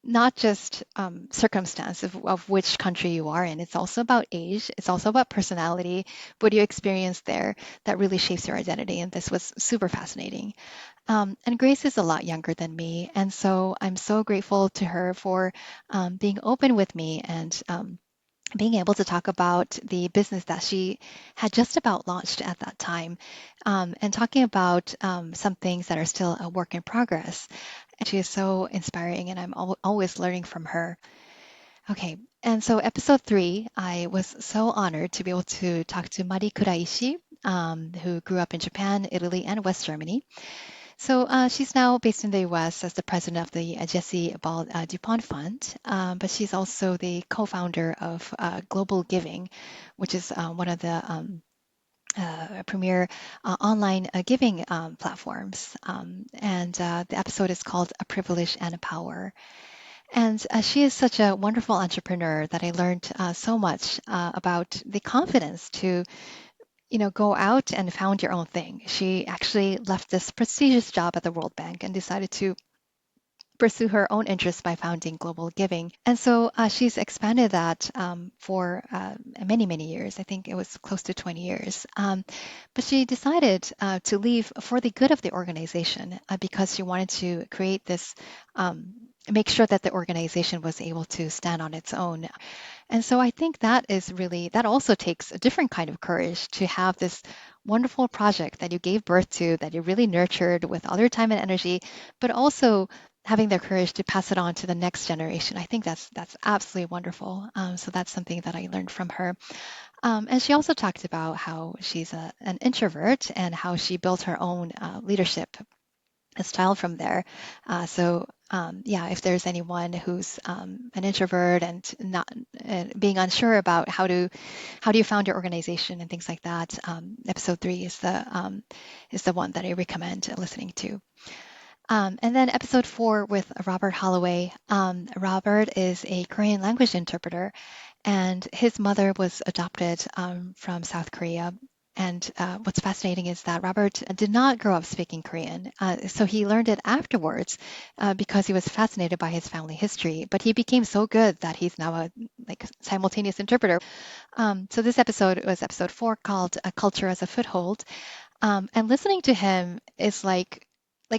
not just circumstance of which country you are in. It's also about age. It's also about personality. What you experience there that really shapes your identity. And this was super fascinating. And Grace is a lot younger than me. And so I'm so grateful to her for being open with me and being able to talk about the business that she had just about launched at that time and talking about some things that are still a work in progress. And she is so inspiring, and I'm always learning from her. Okay, and so episode three, I was so honored to be able to talk to Mari Kuraishi, who grew up in Japan, Italy, and West Germany. So she's now based in the US as the president of the Jesse Ball DuPont Fund, but she's also the co-founder of Global Giving, which is one of the premier online giving platforms. And the episode is called A Privilege and a Power. And she is such a wonderful entrepreneur that I learned so much about the confidence to, go out and found your own thing. She actually left this prestigious job at the World Bank and decided to pursue her own interests by founding Global Giving. And so she's expanded that for many, many years. I think it was close to 20 years. But she decided to leave for the good of the organization because she wanted to create this, make sure that the organization was able to stand on its own. And so I think that is really, that also takes a different kind of courage to have this wonderful project that you gave birth to, that you really nurtured with all your time and energy, but also having the courage to pass it on to the next generation. I think that's absolutely wonderful. So that's something that I learned from her. And she also talked about how she's an introvert and how she built her own leadership style from there. Yeah, if there's anyone who's an introvert and not being unsure about how do you found your organization and things like that, episode 3 is the one that I recommend listening to. And then episode 4 with Robert Holloway. Robert is a Korean language interpreter, and his mother was adopted from South Korea. And what's fascinating is that Robert did not grow up speaking Korean. So he learned it afterwards because he was fascinated by his family history. But he became so good that he's now a simultaneous interpreter. So this episode was episode 4 called Culture as a Foothold. And listening to him is like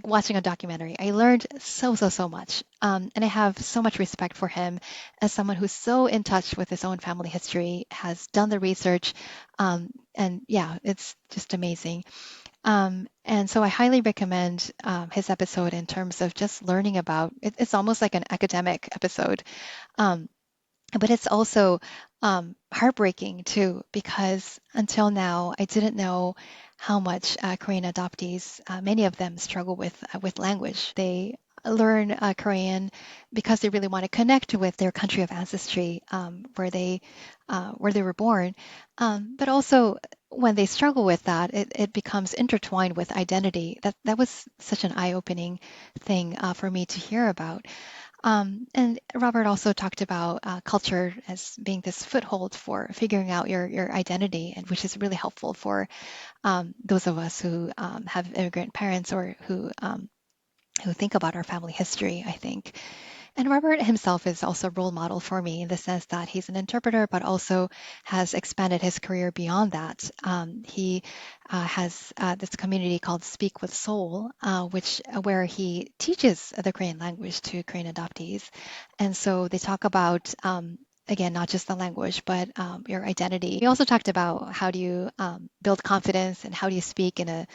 watching a documentary. I learned so much, and I have so much respect for him as someone who's so in touch with his own family history, has done the research, and yeah, it's just amazing. And so I highly recommend his episode in terms of just learning about. It's almost like an academic episode. Um, but it's also heartbreaking too, because until now, I didn't know how much Korean adoptees, many of them struggle with language. They learn Korean because they really want to connect with their country of ancestry, where they were born. But also, when they struggle with that, it becomes intertwined with identity. That was such an eye-opening thing for me to hear about. And Robert also talked about culture as being this foothold for figuring out your identity, and which is really helpful for those of us who have immigrant parents or who think about our family history, I think. And Robert himself is also a role model for me in the sense that he's an interpreter, but also has expanded his career beyond that. He has this community called Speak with Soul, where he teaches the Korean language to Korean adoptees. And so they talk about again, not just the language, but your identity. We also talked about how do you build confidence and how do you speak in a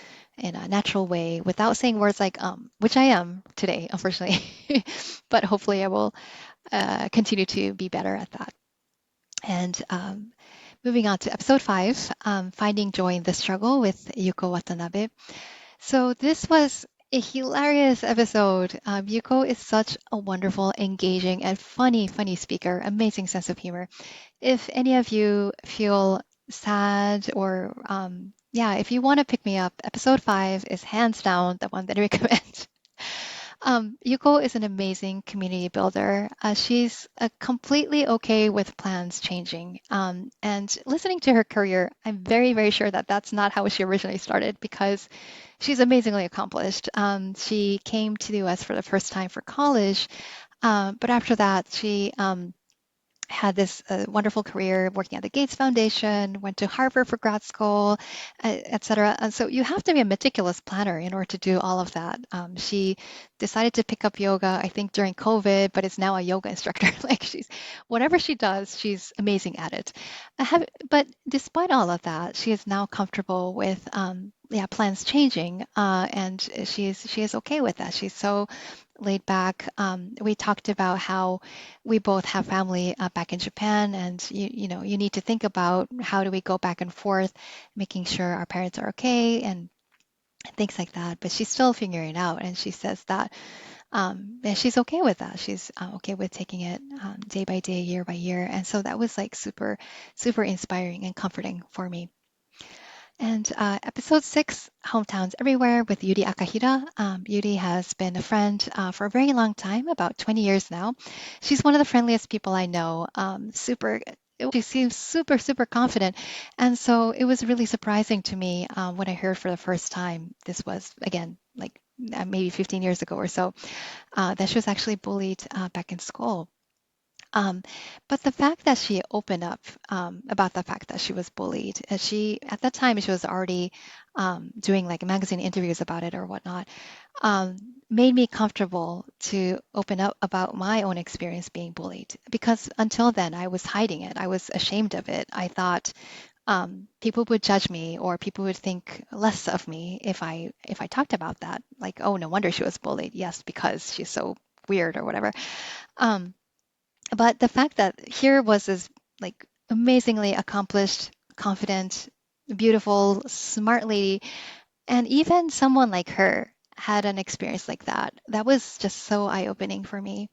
natural way without saying words like which I am today, unfortunately. But hopefully I will continue to be better at that. And moving on to episode 5, Finding Joy in the Struggle with Yuko Watanabe. So this was a hilarious episode. Yuko is such a wonderful, engaging, and funny speaker, amazing sense of humor. If any of you feel sad or yeah, if you want to pick me up, episode 5 is hands down the one that I recommend. Yuko is an amazing community builder. She's completely okay with plans changing. And listening to her career, I'm very sure that that's not how she originally started because she's amazingly accomplished. She came to the US for the first time for college, but after that, she had this wonderful career working at the Gates Foundation, went to Harvard for grad school, et cetera. And so you have to be a meticulous planner in order to do all of that. She decided to pick up yoga, I think during COVID, but is now a yoga instructor. Like whatever she does, she's amazing at it. But despite all of that, she is now comfortable with yeah, plans changing, and she is okay with that. She's so laid back. We talked about how we both have family back in Japan, and you need to think about how do we go back and forth, making sure our parents are okay and things like that. But she's still figuring it out, and she says that and she's okay with that. She's okay with taking it day by day, year by year, and so that was like super inspiring and comforting for me. And episode 6, Hometowns Everywhere with Yuri Akahira. Yuri has been a friend for a very long time, about 20 years now. She's one of the friendliest people I know. She seems super, super confident. And so it was really surprising to me when I heard for the first time, this was, again, like maybe 15 years ago or so, that she was actually bullied back in school. Um, but the fact that she opened up about the fact that she was bullied, she at that time she was already doing like magazine interviews about it or whatnot, um, made me comfortable to open up about my own experience being bullied. Because until then, I was hiding it. I was ashamed of it. I thought people would judge me or people would think less of me if I talked about that. Like, oh, no wonder she was bullied. Yes, because she's so weird or whatever. Um, but the fact that here was this like amazingly accomplished, confident, beautiful, smart lady, and even someone like her had an experience like that. That was just so eye-opening for me.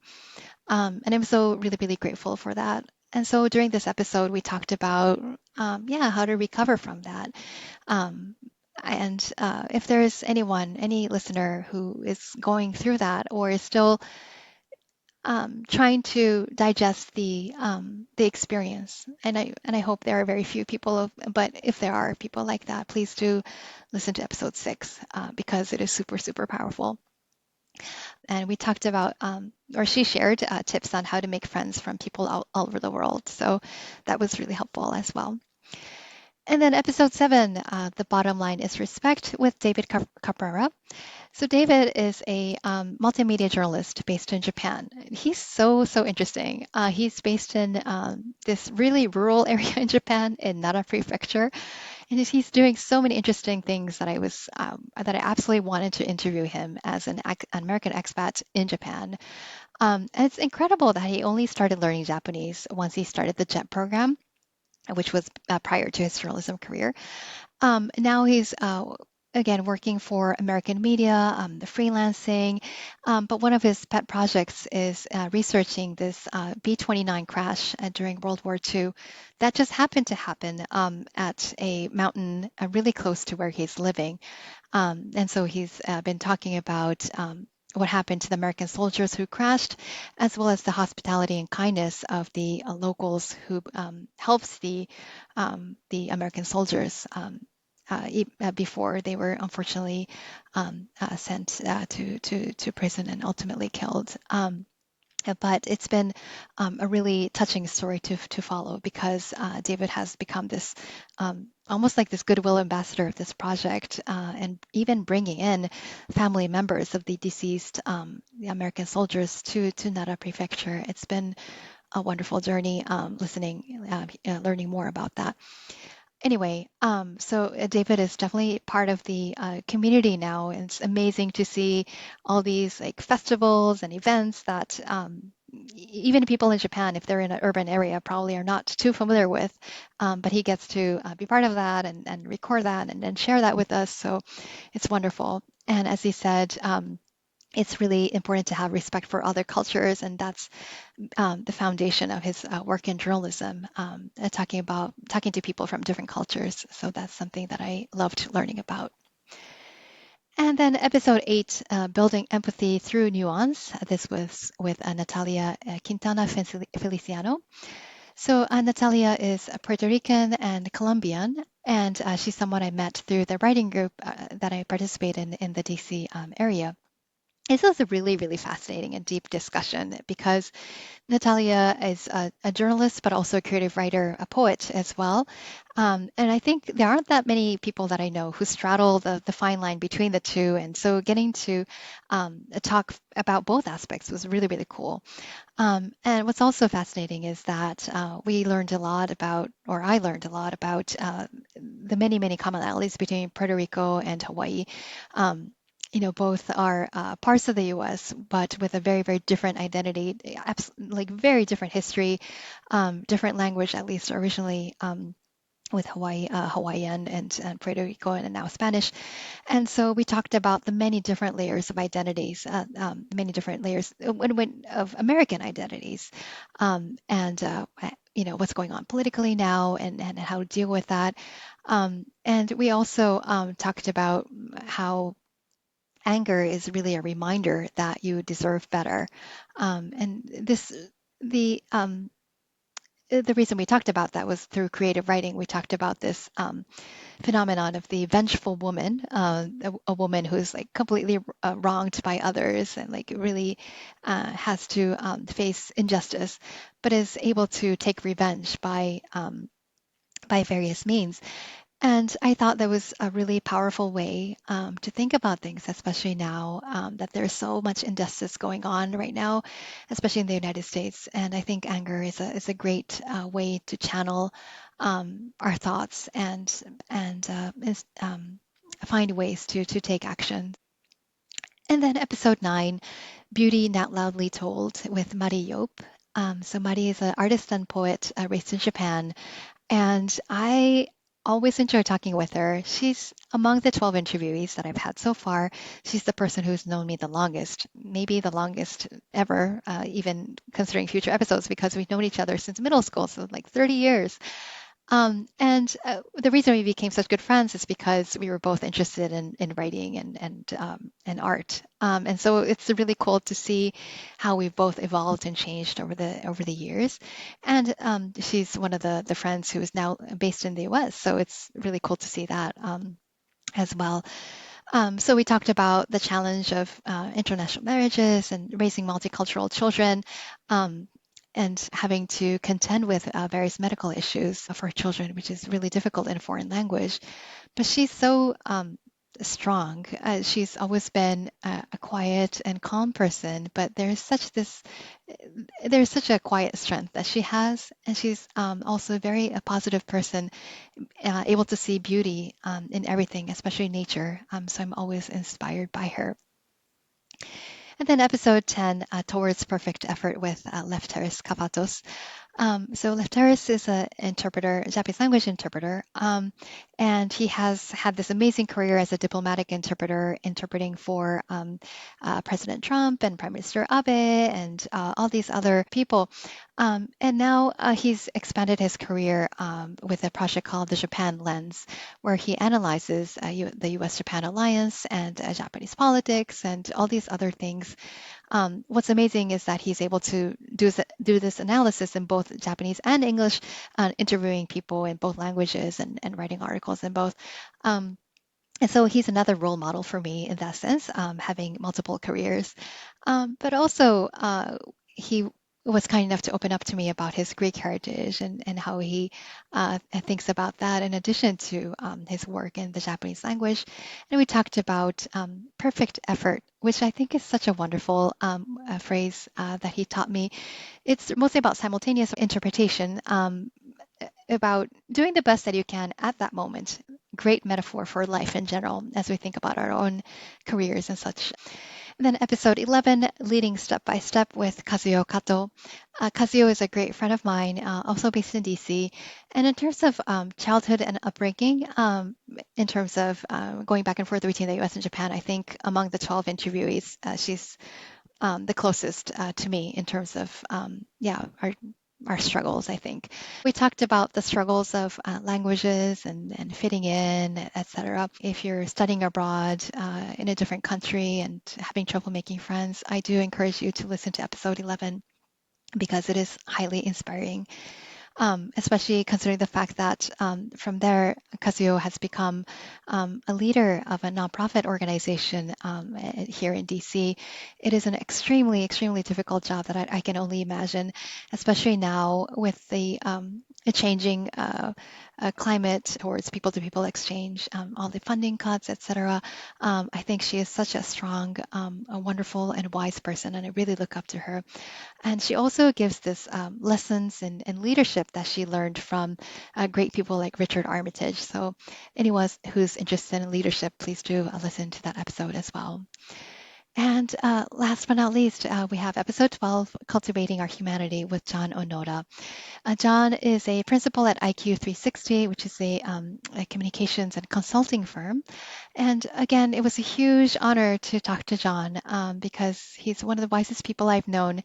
And I'm so really, really grateful for that. And so during this episode, we talked about, yeah, how to recover from that. Um, and if there's anyone, any listener who is going through that or is still trying to digest the experience. And I hope there are very few people but if there are people like that, please do listen to episode 6 because it is super super powerful. And we talked about or she shared tips on how to make friends from people all over the world. So that was really helpful as well. And then episode 7, the bottom line is respect with David Caprara. So David is a multimedia journalist based in Japan. He's so, so interesting. He's based in this really rural area in Japan in Nara Prefecture, and he's doing so many interesting things that that I absolutely wanted to interview him as an American expat in Japan. And it's incredible that he only started learning Japanese once he started the JET program, which was prior to his journalism career. Now he's again working for American media, the freelancing. But one of his pet projects is researching this B-29 crash during World War II that just happened to happen at a mountain really close to where he's living. And so he's been talking about what happened to the American soldiers who crashed, as well as the hospitality and kindness of the locals who helps the American soldiers before they were unfortunately sent to prison and ultimately killed. But it's been a really touching story to follow because David has become this almost like this goodwill ambassador of this project and even bringing in family members of the deceased the American soldiers to Nara Prefecture. It's been a wonderful journey learning more about that. Anyway, so David is definitely part of the community now, and it's amazing to see all these like festivals and events that even people in Japan, if they're in an urban area, probably are not too familiar with. But he gets to be part of that and record that and share that with us. So it's wonderful. And as he said, it's really important to have respect for other cultures, and that's the foundation of his work in journalism, talking to people from different cultures. So that's something that I loved learning about. And then episode 8, building empathy through nuance. This was with Natalia Quintana Feliciano. So Natalia is a Puerto Rican and Colombian, and she's someone I met through the writing group that I participate in the DC area. This was a really, really fascinating and deep discussion because Natalia is a journalist, but also a creative writer, a poet as well. And I think there aren't that many people that I know who straddle the fine line between the two. And so getting to talk about both aspects was really, really cool. And what's also fascinating is that we learned a lot about, or I learned a lot about the many, many commonalities between Puerto Rico and Hawaii. Um, both are parts of the U.S., but with a very, very different identity, like very different history, different language, at least originally. with Hawaiian and Puerto Rico and now Spanish. And so we talked about the many different layers of identities, many different layers of American identities, and what's going on politically now and how to deal with that. And we also talked about how anger is really a reminder that you deserve better. And this the the reason we talked about that was through creative writing. We talked about this phenomenon of the vengeful woman, a woman who's like completely wronged by others and like really has to face injustice, but is able to take revenge by various means. And I thought that was a really powerful way to think about things, especially now that there's so much injustice going on right now, especially in the United States. And I think anger is a great way to channel our thoughts and find ways to take action. And then episode 9, Beauty Not Loudly Told with Mari Yop. So Mari is an artist and poet raised in Japan, and I always enjoy talking with her. She's among the 12 interviewees that I've had so far. She's the person who's known me the longest, maybe the longest ever, even considering future episodes, because we've known each other since middle school, so like 30 years. And the reason we became such good friends is because we were both interested in writing and art. And so it's really cool to see how we've both evolved and changed over the years. And she's one of the friends who is now based in the U.S. So it's really cool to see that as well. So we talked about the challenge of international marriages and raising multicultural children, um, and having to contend with various medical issues for children, which is really difficult in a foreign language. But she's so strong. She's always been a quiet and calm person, but there's such a quiet strength that she has, and she's also very a positive person, able to see beauty in everything, especially nature. So I'm always inspired by her. And then episode 10, Towards Perfect Effort with Lefteris Kapatos. So Lefteris is an interpreter, a Japanese language interpreter, and he has had this amazing career as a diplomatic interpreter, interpreting for President Trump and Prime Minister Abe and all these other people. And now he's expanded his career with a project called the Japan Lens, where he analyzes the U.S. Japan alliance and Japanese politics and all these other things. What's amazing is that he's able to do this analysis in both Japanese and English, interviewing people in both languages and writing articles in both. Um, and so he's another role model for me in that sense, having multiple careers. But also, he was kind enough to open up to me about his Greek heritage and how he thinks about that in addition to his work in the Japanese language. And we talked about perfect effort, which I think is such a wonderful phrase that he taught me. It's mostly about simultaneous interpretation, about doing the best that you can at that moment. Great metaphor for life in general as we think about our own careers and such. And then episode 11, Leading Step by Step with Kazuyo Kato. Kazuyo is a great friend of mine, also based in DC. And in terms of childhood and upbringing, in terms of going back and forth between the US and Japan, I think among the 12 interviewees, she's the closest to me in terms of, yeah, our struggles, I think. We talked about the struggles of languages and fitting in, etc. If you're studying abroad in a different country and having trouble making friends, I do encourage you to listen to episode 11 because it is highly inspiring, especially considering the fact that from there, Kazuo has become a leader of a nonprofit organization here in DC. It is an extremely, extremely difficult job that I can only imagine, especially now with the changing climate towards people-to-people exchange, all the funding cuts, etc. I think she is such a strong, a wonderful, and wise person, and I really look up to her. And she also gives this lessons in leadership that she learned from great people like Richard Armitage. So anyone who's interested in leadership, please do listen to that episode as well. And last but not least, we have episode 12, Cultivating Our Humanity with John Onoda. John is a principal at IQ 360, which is a communications and consulting firm. And again, it was a huge honor to talk to John because he's one of the wisest people I've known.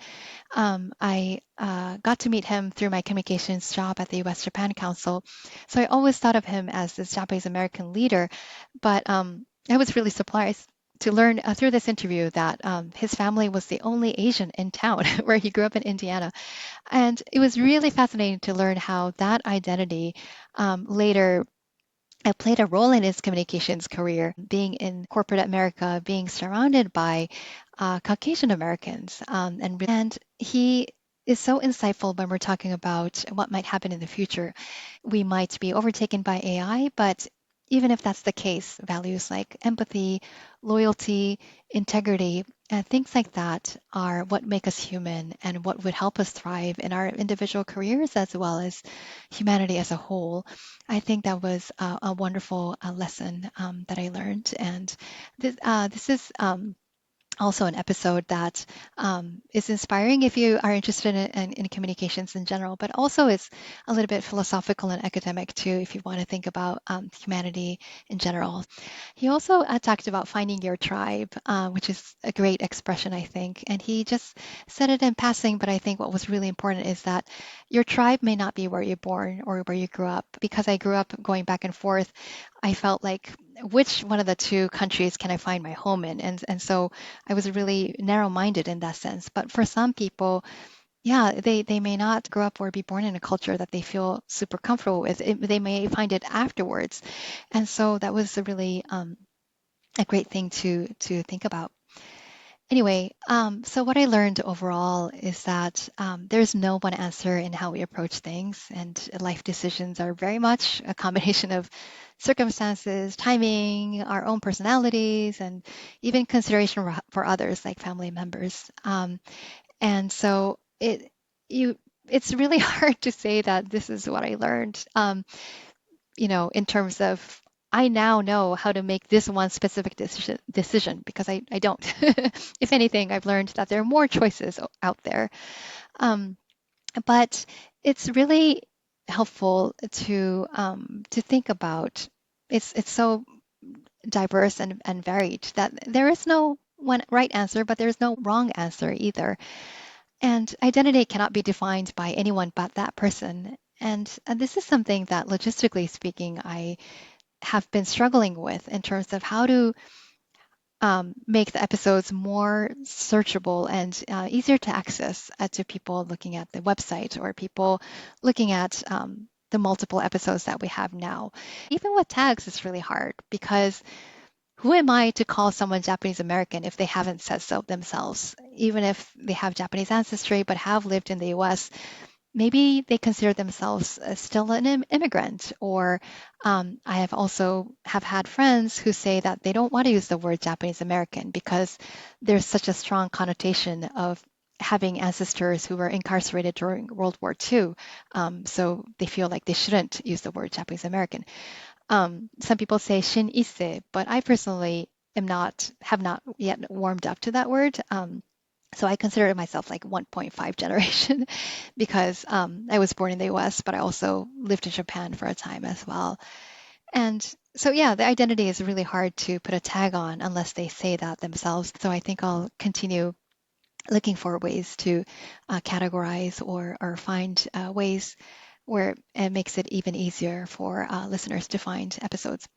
I got to meet him through my communications job at the U.S. Japan Council. So I always thought of him as this Japanese American leader, but I was really surprised to learn through this interview that his family was the only Asian in town where he grew up in Indiana. And it was really fascinating to learn how that identity later played a role in his communications career, being in corporate America, being surrounded by Caucasian Americans. And he is so insightful when we're talking about what might happen in the future. We might be overtaken by AI, but even if that's the case, values like empathy, loyalty, integrity, and things like that are what make us human and what would help us thrive in our individual careers as well as humanity as a whole. I think that was a wonderful lesson that I learned. And this is also an episode that is inspiring if you are interested in communications in general, but also is a little bit philosophical and academic too if you want to think about humanity in general. He also talked about finding your tribe, which is a great expression, I think. And he just said it in passing, but I think what was really important is that your tribe may not be where you're born or where you grew up. Because I grew up going back and forth, I felt like which one of the two countries can I find my home in? And so I was really narrow-minded in that sense. But for some people, yeah, they may not grow up or be born in a culture that they feel super comfortable with. They may find it afterwards. And so that was a really a great thing to think about. Anyway, so what I learned overall is that there's no one answer in how we approach things, and life decisions are very much a combination of circumstances, timing, our own personalities, and even consideration for others, like family members. And so you it's really hard to say that this is what I learned. In terms of I now know how to make this one specific decision because I don't. If anything, I've learned that there are more choices out there. Um, but it's really helpful to think about. It's so diverse and varied that there is no one right answer, but there's no wrong answer either. And identity cannot be defined by anyone but that person. And this is something that, logistically speaking, I have been struggling with in terms of how to make the episodes more searchable and easier to access to people looking at the website or people looking at the multiple episodes that we have now. Even with tags, it's really hard because who am I to call someone Japanese American if they haven't said so themselves? Even if they have Japanese ancestry but have lived in the US, maybe they consider themselves still an immigrant. Or I have also have had friends who say that they don't want to use the word Japanese American because there's such a strong connotation of having ancestors who were incarcerated during World War II. So they feel like they shouldn't use the word Japanese American. Some people say Shin Ise, but I personally have not yet warmed up to that word. So I consider myself like 1.5 generation because I was born in the US, but I also lived in Japan for a time as well. And so, yeah, the identity is really hard to put a tag on unless they say that themselves. So I think I'll continue looking for ways to categorize or find ways where it makes it even easier for listeners to find episodes.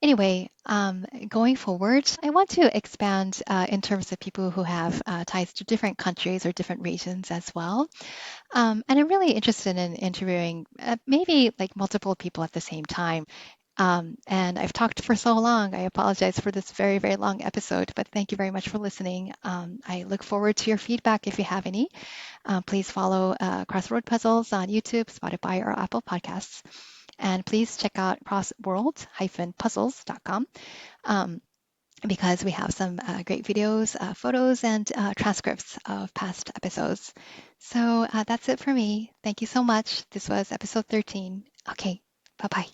Anyway, going forward, I want to expand in terms of people who have ties to different countries or different regions as well. And I'm really interested in interviewing maybe like multiple people at the same time. And I've talked for so long. I apologize for this very, very long episode, but thank you very much for listening. I look forward to your feedback if you have any. Please follow CrossWorld Puzzles on YouTube, Spotify, or Apple Podcasts. And please check out crossworld-puzzles.com because we have some great videos, photos, and transcripts of past episodes. So that's it for me. Thank you so much. This was episode 13. Okay, bye-bye.